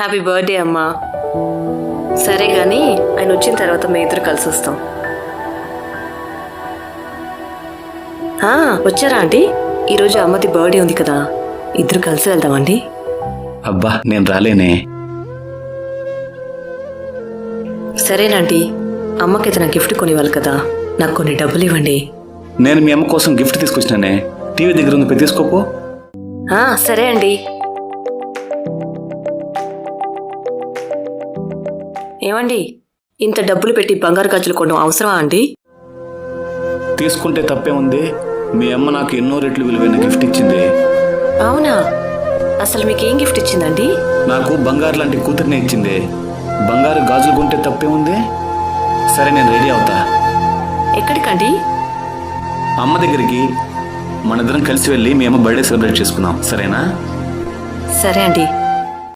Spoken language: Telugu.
హ్యాపీ బర్త్డే అమ్మా. సరే కానీ ఆయన వచ్చిన తర్వాత మేము ఇద్దరు కలిసి వస్తాం. వచ్చారా ఆంటీ? ఈరోజు అమ్మది బర్త్డే ఉంది కదా, ఇద్దరు కలిసి వెళ్దామండి. అబ్బా నేను రాలేనే. సరేనండి, అమ్మకి ఏదైనా గిఫ్ట్ కొనివ్వాలి కదా, నాకు కొన్ని డబ్బులు ఇవ్వండి. నేను మీ అమ్మ కోసం గిఫ్ట్ తీసుకొచ్చినానే, టీవీ దగ్గర ఉంది, పోయి తీసుకోపో. సరే అండి. ఏమండి, ఇంత డబ్బులు పెట్టి బంగారు గాజులు కొనడం అవసరమా అండి? తీసుకుంటే తప్పే ఉంది. మీ అమ్మ నాకు ఎన్నో రెట్లు విలువైన గిఫ్ట్ ఇచ్చింది. అవునా? అసలు మీకేం గిఫ్ట్ ఇచ్చిందండి? నాకు బంగారు లాంటి కూతుర్నే ఇచ్చింది. బంగారు గాజులు కొంటే తప్పే ఉంది. సరే నేను రెడీ అవుతా. ఎక్కడికండి? అమ్మ దగ్గరికి. మనిద్దరం కలిసి వెళ్ళి మీ అమ్మ బర్త్డే సెలబ్రేట్ చేసుకుందాం, సరేనా? సరే అండి.